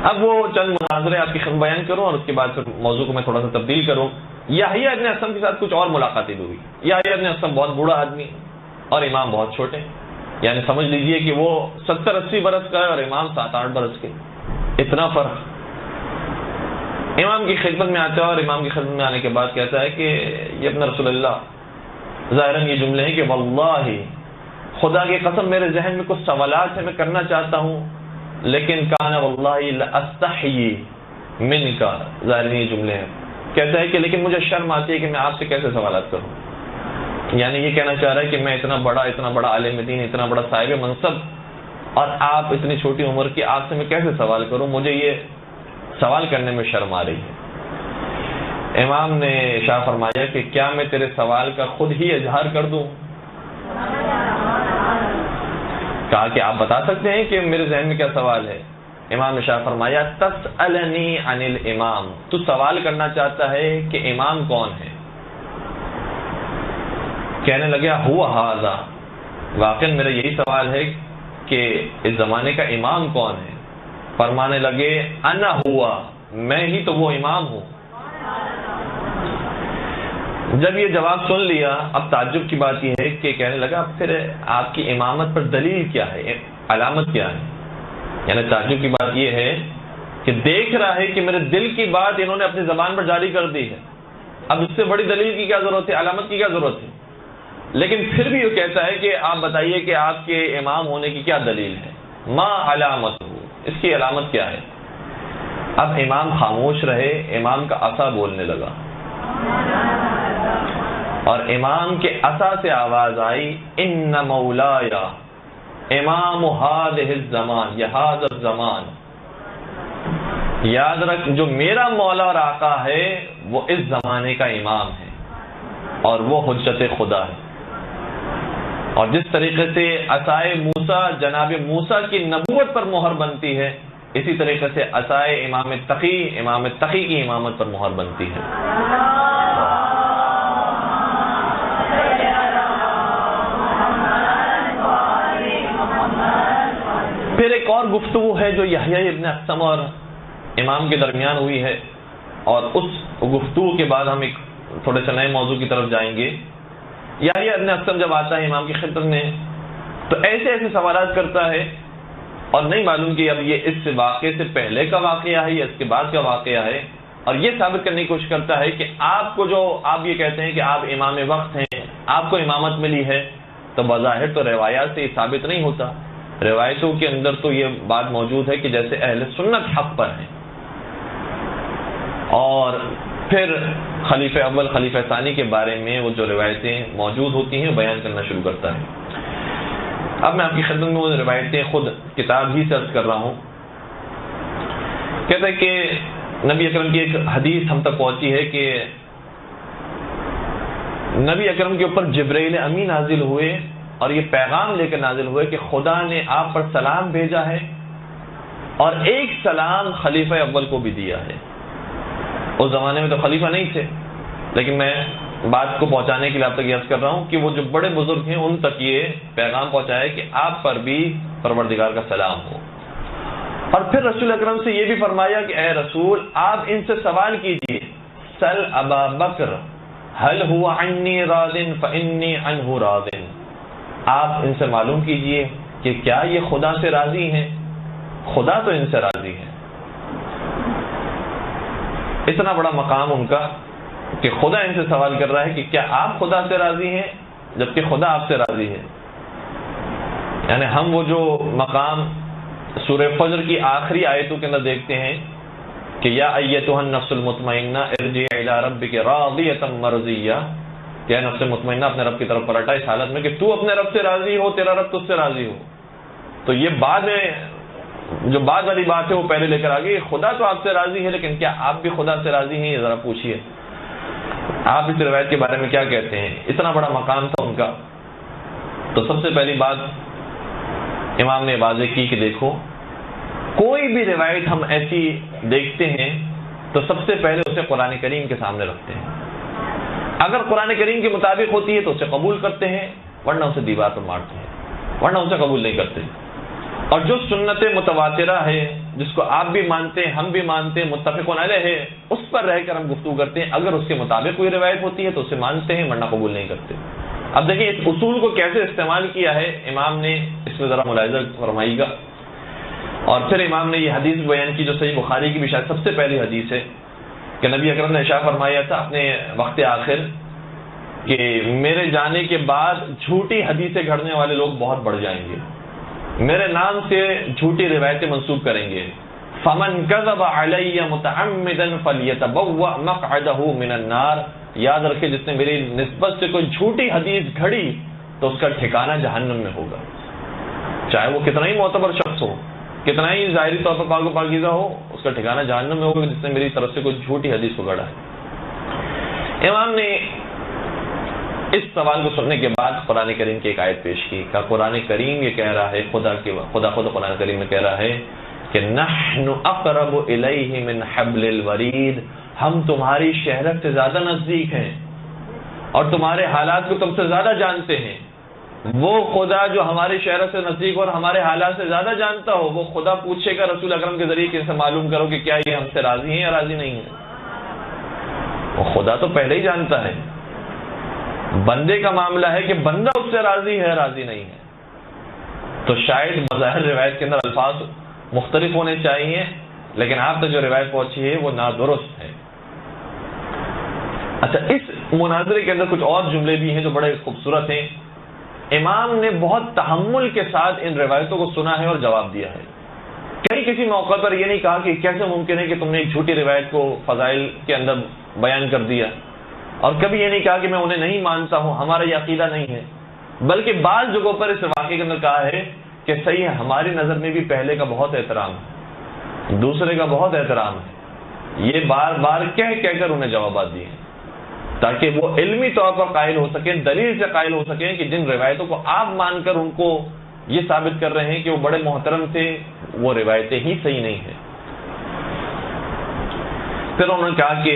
اب وہ چند مناظرے آپ کی خدمت بیان کروں اور اس کے بعد پھر موضوع کو میں تھوڑا سا تبدیل کروں. یحییٰ ابن اسلم کے ساتھ کچھ اور ملاقاتیں ہوئی. یحییٰ ابن اسلم بہت بوڑھا آدمی اور امام بہت چھوٹے، یعنی سمجھ لیجئے کہ وہ 70-80 برس کا ہے اور امام 7-8 برس کے، اتنا فرق. امام کی خدمت میں آتا ہے اور امام کی خدمت میں آنے کے بعد کہتا ہے کہ یہ ابن رسول اللہ، ظاہراً یہ جملے ہیں کہ واللہ خدا کی قسم میرے ذہن میں کچھ سوالات ہیں میں کرنا چاہتا ہوں، لیکن کان واللہ لاستحیی منک، ظاہراً یہ جملے ہیں. کہتا ہے کہ لیکن مجھے شرم آتی ہے کہ میں آپ سے کیسے سوالات کروں. یعنی یہ کہنا چاہ رہا ہے کہ میں اتنا بڑا عالم دین، اتنا بڑا صاحب منصب، اور آپ اتنی چھوٹی عمر کی، آپ سے میں کیسے سوال کروں، مجھے یہ سوال کرنے میں شرم آ رہی ہے. امام نے ارشاد فرمایا کہ کیا میں تیرے سوال کا خود ہی اظہار کر دوں؟ کہا کہ آپ بتا سکتے ہیں کہ میرے ذہن میں کیا سوال ہے. امام نے ارشاد فرمایا تسألنی عن الامام، تو سوال کرنا چاہتا ہے کہ امام کون ہے. کہنے لگا ہوا ھذا، واقعا میرا یہی سوال ہے کہ اس زمانے کا امام کون ہے. فرمانے لگے انا ہوا، میں ہی تو وہ امام ہوں. جب یہ جواب سن لیا، اب تعجب کی بات یہ ہے کہ کہنے لگا پھر آپ کی امامت پر دلیل کیا ہے، علامت کیا ہے. یعنی تعجب کی بات یہ ہے کہ دیکھ رہا ہے کہ میرے دل کی بات انہوں نے اپنی زبان پر جاری کر دی ہے، اب اس سے بڑی دلیل کی کیا ضرورت ہے، علامت کی کیا ضرورت ہے. لیکن پھر بھی یہ کہتا ہے کہ آپ بتائیے کہ آپ کے امام ہونے کی کیا دلیل ہے، ما علامت ہو، اس کی علامت کیا ہے. اب امام خاموش رہے. امام کا عصا بولنے لگا اور امام کے عصا سے آواز آئی ان مولایا امام هذه الزمان، یہ هذا الزمان، یاد رکھ جو میرا مولا اور آقا ہے وہ اس زمانے کا امام ہے اور وہ حجت خدا ہے. اور جس طریقے سے عصائے موسیٰ جناب موسیٰ کی نبوت پر مہر بنتی ہے، اسی طریقے سے عصائے امام تقی کی امامت پر مہر بنتی ہے. پھر ایک اور گفتگو ہے جو یحییٰ ابن اسلم اور امام کے درمیان ہوئی ہے، اور اس گفتگو کے بعد ہم ایک تھوڑے سے نئے موضوع کی طرف جائیں گے. یحییٰ ابن اسلم جب آتا ہے امام کی خدمت میں تو ایسے سوالات کرتا ہے اور نہیں معلوم کہ اب یہ اس واقعے سے پہلے کا واقعہ ہے یا اس کے بعد کا واقعہ ہے، اور یہ ثابت کرنے کی کوشش کرتا ہے کہ آپ کو جو آپ یہ کہتے ہیں کہ آپ امام وقت ہیں، آپ کو امامت ملی ہے، تو بظاہر تو روایات سے یہ ثابت نہیں ہوتا. روایتوں کے اندر تو یہ بات موجود ہے کہ جیسے اہل سنت حق پر ہیں، اور پھر خلیفہ اول خلیفہ ثانی کے بارے میں وہ جو روایتیں موجود ہوتی ہیں بیان کرنا شروع کرتا ہے. اب میں آپ کی خدمت میں وہ روایتیں خود کتاب ہی سے عرض کر رہا ہوں. کہتا ہے کہ نبی اکرم کی ایک حدیث ہم تک پہنچی ہے کہ نبی اکرم کے اوپر جبرائیل امین نازل ہوئے اور یہ پیغام لے کر نازل ہوئے کہ خدا نے آپ پر سلام بھیجا ہے اور ایک سلام خلیفہ اول کو بھی دیا ہے. اس زمانے میں تو خلیفہ نہیں تھے، لیکن میں بات کو پہنچانے کے لیے آپ تک یاد کر رہا ہوں کہ وہ جو بڑے بزرگ ہیں ان تک یہ پیغام پہنچایا کہ آپ پر بھی پروردگار کا سلام ہو. اور پھر رسول اکرم سے یہ بھی فرمایا کہ اے رسول آپ ان سے سوال کیجئے، سل ابا بکر هل هو عنی راض فانی عنہ راض، آپ ان سے معلوم کیجئے کہ کیا یہ خدا سے راضی ہیں، خدا تو ان سے راضی ہے. اتنا بڑا مقام ان کا کہ خدا ان سے سوال کر رہا ہے کہ کیا آپ خدا سے راضی ہیں، جبکہ خدا آپ سے راضی ہے. یعنی ہم وہ جو مقام سورہ فجر کی آخری آیتوں کے اندر دیکھتے ہیں کہ یا ایتھا النفس المطمئنہ ارجعی الی ربک راضیۃ مرضیہ، کہ نفس مطمئنہ اپنے رب کی طرف پلٹا اس حالت میں کہ تو اپنے رب سے راضی ہو، تیرا رب تجھ سے راضی ہو. تو یہ بعد میں جو بعد والی بات ہے وہ پہلے لے کر آ گئی. خدا تو آپ سے راضی ہے، لیکن کیا آپ بھی خدا سے راضی ہیں؟ یہ ذرا پوچھیے. آپ اس روایت کے بارے میں کیا کہتے ہیں؟ اتنا بڑا مقام تھا ان کا. تو سب سے پہلی بات امام نے واضح کی کہ دیکھو کوئی بھی روایت ہم ایسی دیکھتے ہیں تو سب سے پہلے اسے قرآن کریم کے سامنے رکھتے ہیں. اگر قرآن کریم کے مطابق ہوتی ہے تو اسے قبول کرتے ہیں، ورنہ اسے دیوار پر مارتے ہیں، ورنہ اسے قبول نہیں کرتے. اور جو سنت متواترہ ہے جس کو آپ بھی مانتے ہیں ہم بھی مانتے ہیں متفقون علیہ ہے، اس پر رہ کر ہم گفتگو کرتے ہیں. اگر اس کے مطابق کوئی روایت ہوتی ہے تو اسے مانتے ہیں ورنہ قبول نہیں کرتے. اب دیکھیں اس اصول کو کیسے استعمال کیا ہے امام نے، اس میں ذرا ملاحظہ فرمائیے گا. اور پھر امام نے یہ حدیث بیان کی جو صحیح بخاری کی بھی شاید سب سے پہلی حدیث ہے کہ نبی اکرم نے ارشاد فرمایا تھا اپنے وقت آخر کہ میرے جانے کے بعد جھوٹی حدیثیں گھڑنے والے لوگ بہت بڑھ جائیں گے، میرے نام سے جھوٹی روایتیں منسوب کریں گے. فمن کذب علی متعمدا فلیتبوأ مقعدہ من النار. یاد رکھے جس نے میری نسبت سے کوئی جھوٹی حدیث گھڑی تو اس کا ٹھکانہ جہنم میں ہوگا، چاہے وہ کتنا ہی معتبر شخص ہو، کتنا ہی ظاہری طور پر پاک و پاکیزہ ہو، اس کا ٹھکانہ جہنم میں ہوگا جس نے میری طرف سے کوئی جھوٹی حدیث کو گھڑا ہے. امام نے اس سوال کو سننے کے بعد قرآن کریم کی ایک آیت پیش کی. کہ قرآن کریم یہ کہہ رہا ہے، خدا خود قرآن کریم میں کہہ رہا ہے کہ نحن اقرب الیہ من حبل الورید. ہم تمہاری شہرت سے زیادہ نزدیک ہیں اور تمہارے حالات کو تم سے زیادہ جانتے ہیں. وہ خدا جو ہماری شہرت سے نزدیک اور ہمارے حالات سے زیادہ جانتا ہو، وہ خدا پوچھے گا رسول اکرم کے ذریعے کہ اسے معلوم کرو کہ کیا یہ ہم سے راضی ہیں یا راضی نہیں ہیں. وہ خدا تو پہلے ہی جانتا ہے. بندے کا معاملہ ہے کہ بندہ اس سے راضی ہے راضی نہیں ہے. تو شاید بظاہر روایت کے اندر الفاظ مختلف ہونے چاہیے، لیکن آپ تک جو روایت پہنچی ہے وہ نادرست ہے. اچھا، اس مناظرے کے اندر کچھ اور جملے بھی ہیں جو بڑے خوبصورت ہیں. امام نے بہت تحمل کے ساتھ ان روایتوں کو سنا ہے اور جواب دیا ہے. کہیں کسی موقع پر یہ نہیں کہا کہ کیسے ممکن ہے کہ تم نے ایک جھوٹی روایت کو فضائل کے اندر بیان کر دیا، اور کبھی یہ نہیں کہا کہ میں انہیں نہیں مانتا ہوں، ہمارا یہ عقیدہ نہیں ہے. بلکہ بعض جگہوں پر اس واقعے کے اندر کہا ہے کہ صحیح ہے، ہماری نظر میں بھی پہلے کا بہت احترام ہے، دوسرے کا بہت احترام ہے. یہ بار بار کہہ کر انہیں جوابات دیے تاکہ وہ علمی طور پر قائل ہو سکیں، دلیل سے قائل ہو سکیں کہ جن روایتوں کو آپ مان کر ان کو یہ ثابت کر رہے ہیں کہ وہ بڑے محترم تھے، وہ روایتیں ہی صحیح نہیں ہیں. پھر انہوں نے کہا کہ